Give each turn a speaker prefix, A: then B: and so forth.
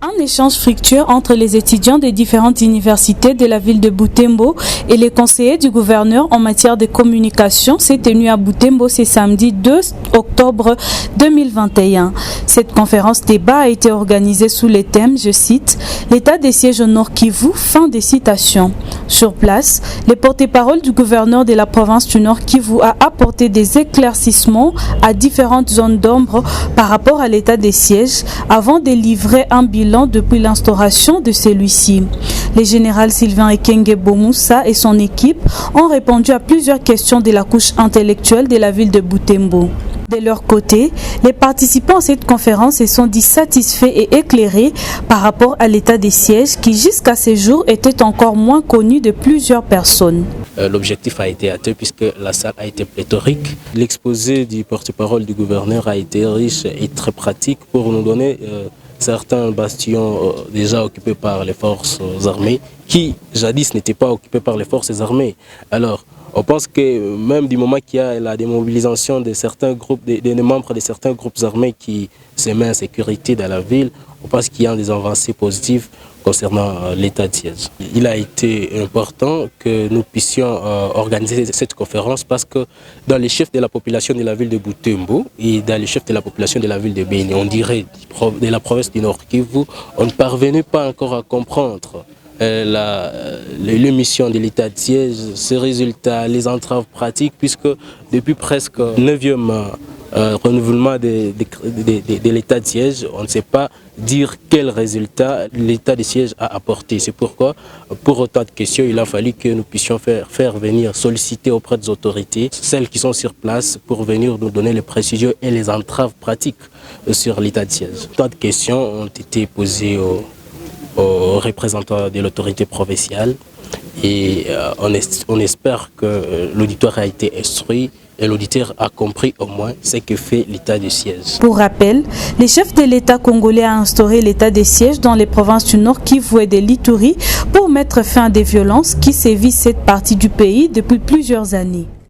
A: Un échange fructueux entre les étudiants des différentes universités de la ville de Butembo et les conseillers du gouverneur en matière de communication s'est tenu à Butembo ce samedi 2 octobre 2021. Cette conférence débat a été organisée sous le thème, je cite, « L'état des sièges au Nord Kivu », fin des citations. Sur place, le porte-parole du gouverneur de la province du Nord Kivu a apporté des éclaircissements à différentes zones d'ombre par rapport à l'état des sièges avant de livrer un bilan depuis l'instauration de celui-ci. Le général Sylvain Ekenge Bomoussa et son équipe ont répondu à plusieurs questions de la couche intellectuelle de la ville de Butembo. De leur côté, les participants à cette conférence se sont dit satisfaits et éclairés par rapport à l'état des sièges qui jusqu'à ce jour était encore moins connu de plusieurs personnes.
B: L'objectif a été atteint puisque la salle a été pléthorique. L'exposé du porte-parole du gouverneur a été riche et très pratique pour nous donner certains bastions déjà occupés par les forces armées qui jadis n'étaient pas occupés par les forces armées. Alors, on pense que même du moment qu'il y a la démobilisation de certains groupes, des membres de certains groupes armés qui se mettent en sécurité dans la ville, on pense qu'il y a des avancées positives concernant l'état de siège. Il a été important que nous puissions organiser cette conférence parce que dans les chefs de la population de la ville de Butembo et dans les chefs de la population de la ville de Beni, on dirait de la province du Nord Kivu, on ne parvenait pas encore à comprendre l'émission de l'état de siège, ses résultats, les entraves pratiques, puisque depuis presque 9e renouvellement de l'état de siège, on ne sait pas dire quel résultat l'état de siège a apporté. C'est pourquoi, pour autant de questions, il a fallu que nous puissions faire venir, solliciter auprès des autorités, celles qui sont sur place, pour venir nous donner les précisions et les entraves pratiques sur l'état de siège. Autant de questions ont été posées aux représentants de l'autorité provinciale et on espère que l'auditoire a été instruit et l'auditeur a compris au moins ce que fait l'état de siège.
A: Pour rappel, le chef de l'État congolais a instauré l'état de siège dans les provinces du Nord Kivu et de l'Ituri pour mettre fin à des violences qui sévissent cette partie du pays depuis plusieurs années.